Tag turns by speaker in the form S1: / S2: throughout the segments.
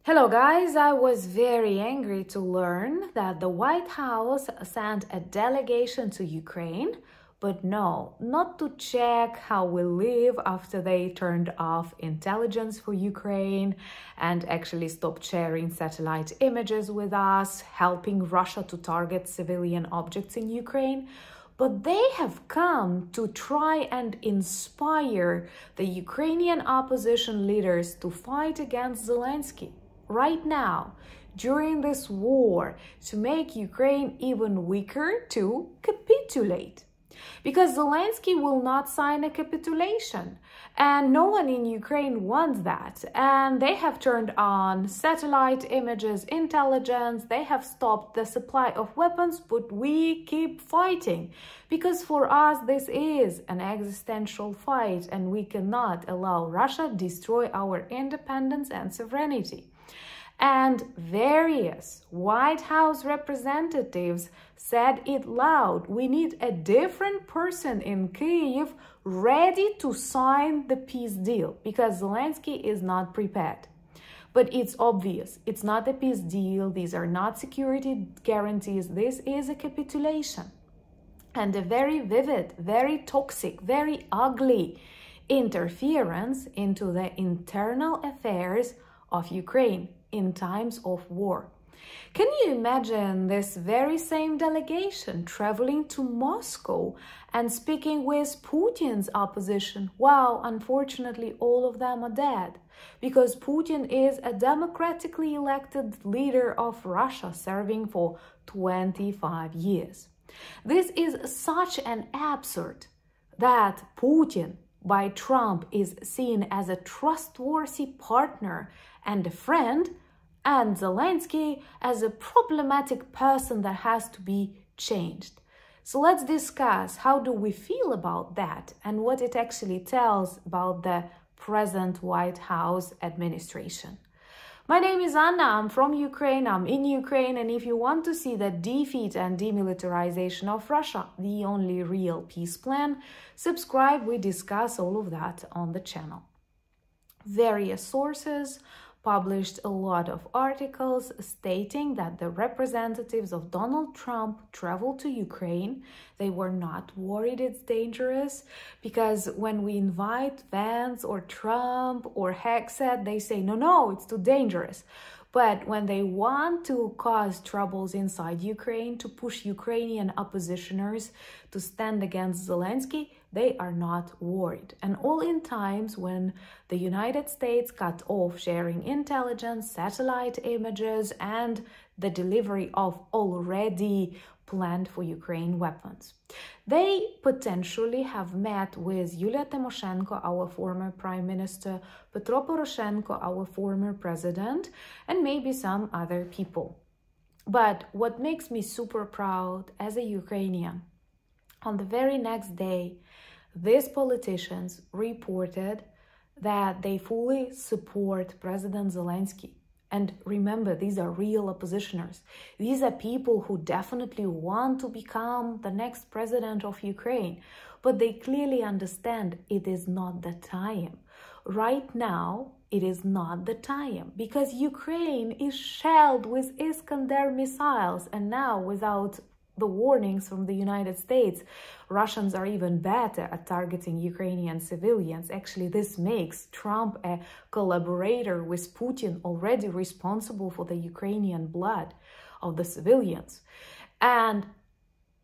S1: Hello guys, I was very angry to learn that the White House sent a delegation to Ukraine, but no, not to check how we live after they turned off intelligence for Ukraine and actually stopped sharing satellite images with us, helping Russia to target civilian objects in Ukraine. But they have come to try and inspire the Ukrainian opposition leaders to fight against Zelenskyy. Right now, during this war, to make Ukraine even weaker, to capitulate. Because Zelenskyy will not sign a capitulation, and no one in Ukraine wants that. And they have turned on satellite images, intelligence, they have stopped the supply of weapons, but we keep fighting. Because for us, this is an existential fight, and we cannot allow Russia to destroy our independence and sovereignty. And various White House representatives said it loud. We need a different person in Kyiv ready to sign the peace deal because Zelenskyy is not prepared. But it's obvious, it's not a peace deal. These are not security guarantees. This is a capitulation. And a very vivid, very toxic, very ugly interference into the internal affairs of Ukraine in times of war. Can you imagine this very same delegation traveling to Moscow and speaking with Putin's opposition? Wow, unfortunately, all of them are dead because Putin is a democratically elected leader of Russia serving for 25 years. This is such an absurd that Putin by Trump is seen as a trustworthy partner and a friend, and Zelenskyy as a problematic person that has to be changed. So let's discuss how do we feel about that and what it actually tells about the present White House administration. My name is Anna, I'm from Ukraine, I'm in Ukraine, and if you want to see the defeat and demilitarization of Russia, the only real peace plan, subscribe, we discuss all of that on the channel. Various sources published a lot of articles stating that the representatives of Donald Trump traveled to Ukraine. They were not worried it's dangerous because when we invite Vance or Trump or Hexet, they say, no, it's too dangerous. But when they want to cause troubles inside Ukraine, to push Ukrainian oppositioners to stand against Zelenskyy, they are not worried. And all in times when the United States cut off sharing intelligence, satellite images, and the delivery of already planned for Ukraine weapons. They potentially have met with Yulia Tymoshenko, our former prime minister, Petro Poroshenko, our former president, and maybe some other people. But what makes me super proud as a Ukrainian, on the very next day, these politicians reported that they fully support President Zelenskyy. And remember, these are real oppositioners. These are people who definitely want to become the next president of Ukraine. But they clearly understand it is not the time. Right now, it is not the time because Ukraine is shelled with Iskander missiles. And now, without the warnings from the United States, Russians are even better at targeting Ukrainian civilians. Actually, this makes Trump a collaborator with Putin, already responsible for the Ukrainian blood of the civilians. And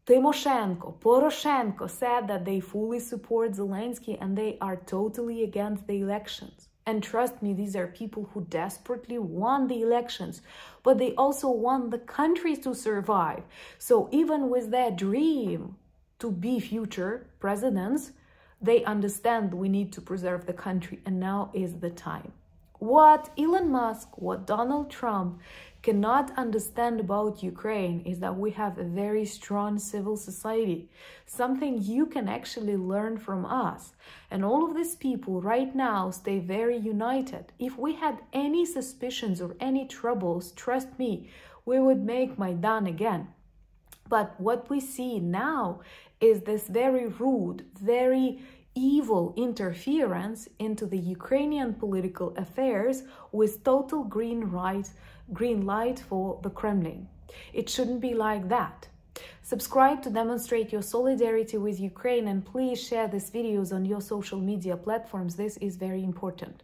S1: Tymoshenko, Poroshenko said that they fully support Zelenskyy and they are totally against the elections. And trust me, these are people who desperately want the elections, but they also want the country to survive. So even with their dream to be future presidents, they understand we need to preserve the country, and now is the time. What Elon Musk, what Donald Trump cannot understand about Ukraine is that we have a very strong civil society, something you can actually learn from us. And all of these people right now stay very united. If we had any suspicions or any troubles, trust me, we would make Maidan again. But what we see now is this very rude, very evil interference into the Ukrainian political affairs with total green light for the Kremlin. It shouldn't be like that. Subscribe to demonstrate your solidarity with Ukraine, and please share these videos on your social media platforms. This is very important.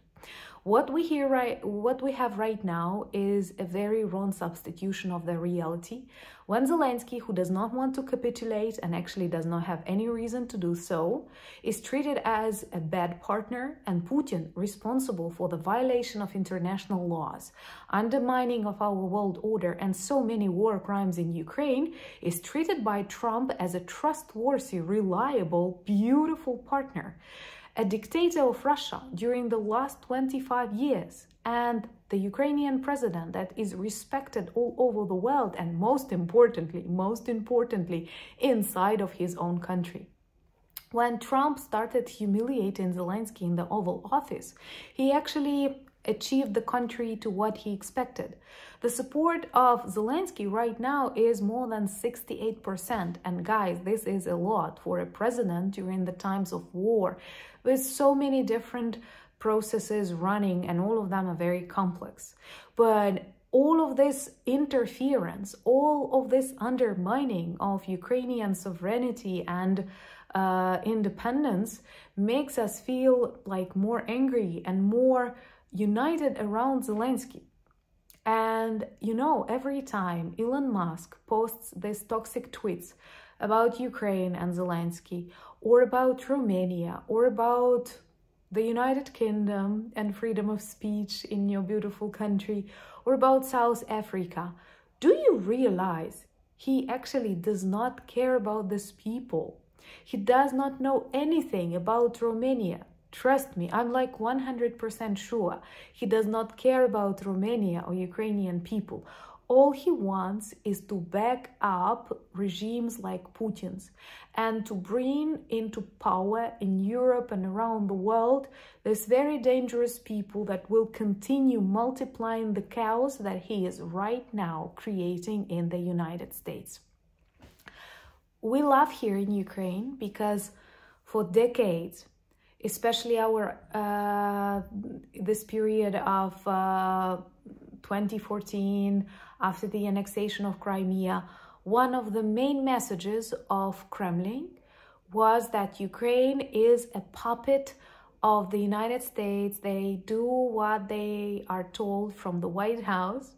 S1: What we have right now is a very wrong substitution of the reality. When Zelenskyy, who does not want to capitulate and actually does not have any reason to do so, is treated as a bad partner, and Putin, responsible for the violation of international laws, undermining of our world order, and so many war crimes in Ukraine, is treated by Trump as a trustworthy, reliable, beautiful partner. A dictator of Russia during the last 25 years, and the Ukrainian president that is respected all over the world, and most importantly, inside of his own country. When Trump started humiliating Zelenskyy in the Oval Office, he actually achieved the country to what he expected. The support of Zelenskyy right now is more than 68%. And guys, this is a lot for a president during the times of war, with so many different processes running, and all of them are very complex. But all of this interference, all of this undermining of Ukrainian sovereignty and independence makes us feel like more angry and more united around Zelenskyy. And you know, every time Elon Musk posts these toxic tweets about Ukraine and Zelenskyy, or about Romania, or about the United Kingdom and freedom of speech in your beautiful country, or about South Africa, do you realize he actually does not care about these people? He does not know anything about Romania. Trust me, I'm like 100% sure he does not care about Romania or Ukrainian people. All he wants is to back up regimes like Putin's and to bring into power in Europe and around the world these very dangerous people that will continue multiplying the chaos that he is right now creating in the United States. We love here in Ukraine because for decades, especially this period of 2014, after the annexation of Crimea, one of the main messages of Kremlin was that Ukraine is a puppet of the United States. They do what they are told from the White House.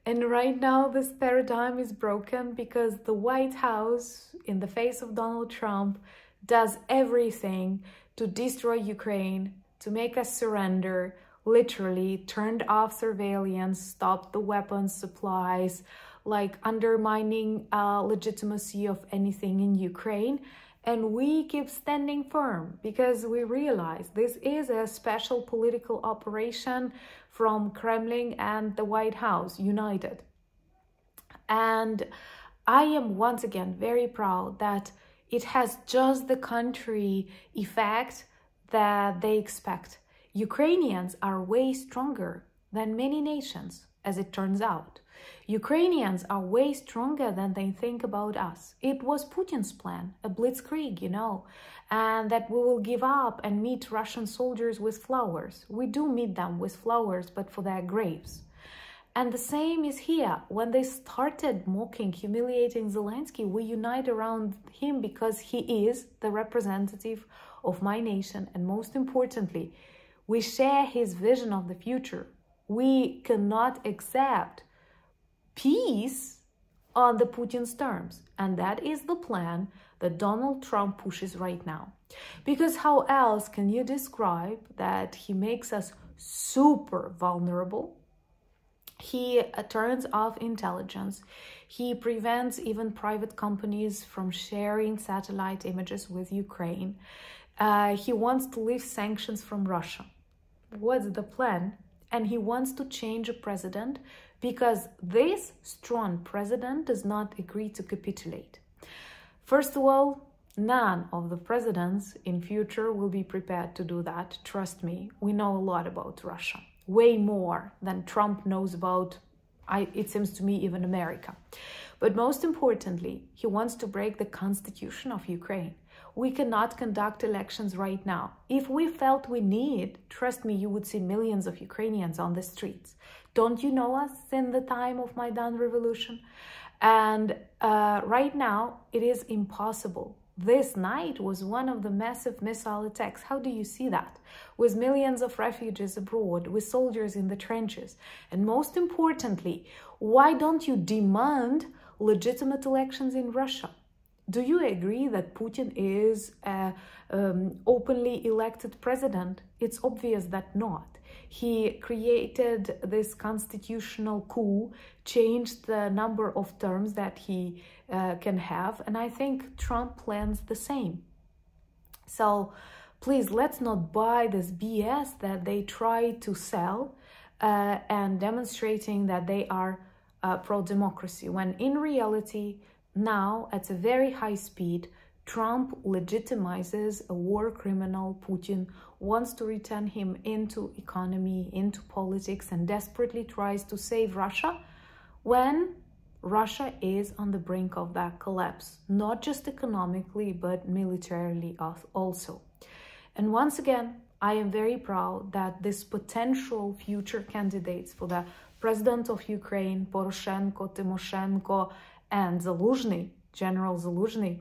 S1: And right now this paradigm is broken because the White House, in the face of Donald Trump, does everything to destroy Ukraine, to make us surrender, literally turned off surveillance, stopped the weapons supplies, like undermining legitimacy of anything in Ukraine. And we keep standing firm because we realize this is a special political operation from Kremlin and the White House united. And I am once again very proud that it has just the country effect that they expect. Ukrainians are way stronger than many nations, as it turns out. Ukrainians are way stronger than they think about us. It was Putin's plan, a blitzkrieg, you know, and that we will give up and meet Russian soldiers with flowers. We do meet them with flowers, but for their graves. And the same is here. When they started mocking, humiliating Zelenskyy, we unite around him because he is the representative of my nation. And most importantly, we share his vision of the future. We cannot accept peace on the Putin's terms. And that is the plan that Donald Trump pushes right now. Because how else can you describe that he makes us super vulnerable? He turns off intelligence. He prevents even private companies from sharing satellite images with Ukraine. He wants to lift sanctions from Russia. What's the plan? And he wants to change a president because this strong president does not agree to capitulate. First of all, none of the presidents in future will be prepared to do that. Trust me, we know a lot about Russia. Way more than Trump knows about, it seems to me, even America. But most importantly, he wants to break the constitution of Ukraine. We cannot conduct elections right now. If we felt we need, trust me, you would see millions of Ukrainians on the streets. Don't you know us in the time of Maidan revolution? And right now, it is impossible. This night was one of the massive missile attacks. How do you see that? With millions of refugees abroad, with soldiers in the trenches. And most importantly, why don't you demand legitimate elections in Russia? Do you agree that Putin is an openly elected president? It's obvious that not. He created this constitutional coup, changed the number of terms that he can have, and I think Trump plans the same. So please, let's not buy this BS that they try to sell and demonstrating that they are pro-democracy, when in reality, now at a very high speed, Trump legitimizes a war criminal. Putin wants to return him into economy, into politics, and desperately tries to save Russia when Russia is on the brink of that collapse, not just economically, but militarily also. And once again, I am very proud that this potential future candidates for the president of Ukraine, Poroshenko, Tymoshenko, and Zelenskyy, General Zelenskyy,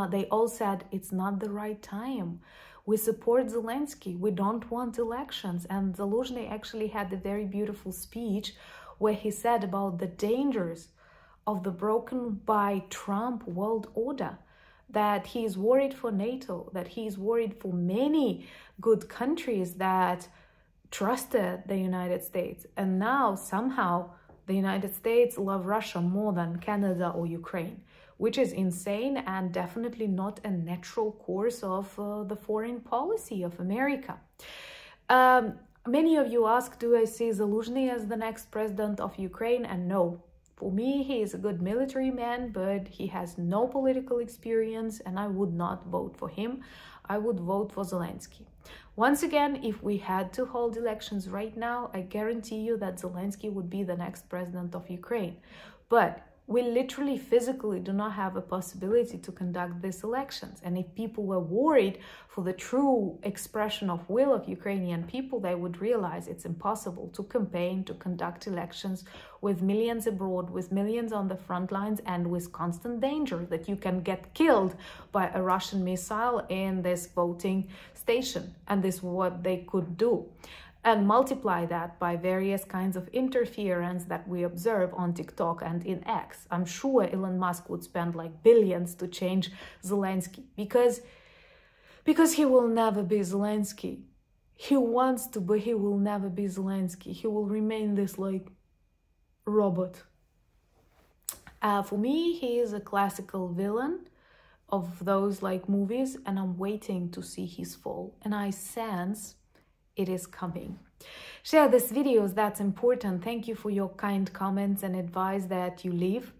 S1: they all said it's not the right time. We support Zelenskyy. We don't want elections. And Zelenskyy actually had a very beautiful speech where he said about the dangers of the broken by Trump world order, that he is worried for NATO, that he is worried for many good countries that trusted the United States. And now somehow the United States love Russia more than Canada or Ukraine, which is insane and definitely not a natural course of the foreign policy of America. Many of you ask, do I see Zelenskyy as the next president of Ukraine? And no. For me, he is a good military man, but he has no political experience, and I would not vote for him. I would vote for Zelenskyy. Once again, if we had to hold elections right now, I guarantee you that Zelenskyy would be the next president of Ukraine. But we literally physically do not have a possibility to conduct these elections. And if people were worried for the true expression of will of Ukrainian people, they would realize it's impossible to campaign, to conduct elections with millions abroad, with millions on the front lines, and with constant danger that you can get killed by a Russian missile in this voting station. And this is what they could do. And multiply that by various kinds of interference that we observe on TikTok and in X. I'm sure Elon Musk would spend like billions to change Zelenskyy because he will never be Zelenskyy. He wants to, but he will never be Zelenskyy. He will remain this like robot. For me, he is a classical villain of those like movies, and I'm waiting to see his fall. And I sense it is coming. Share this video, that's important. Thank you for your kind comments and advice that you leave.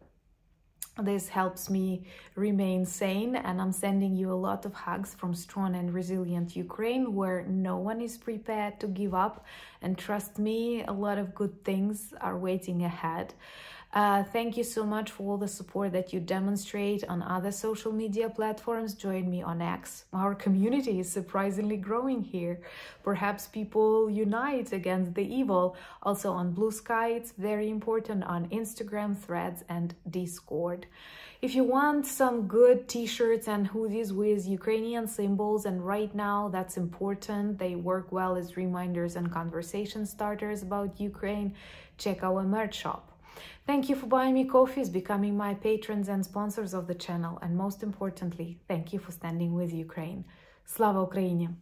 S1: This helps me remain sane, and I'm sending you a lot of hugs from strong and resilient Ukraine, where no one is prepared to give up. And trust me, a lot of good things are waiting ahead. Thank you so much for all the support that you demonstrate on other social media platforms. Join me on X. Our community is surprisingly growing here. Perhaps people unite against the evil. Also on Blue Sky, it's very important, on Instagram, Threads, and Discord. If you want some good t-shirts and hoodies with Ukrainian symbols, and right now that's important, they work well as reminders and conversation starters about Ukraine, check our merch shop. Thank you for buying me coffees, becoming my patrons and sponsors of the channel, and most importantly, thank you for standing with Ukraine. Slava Ukraini!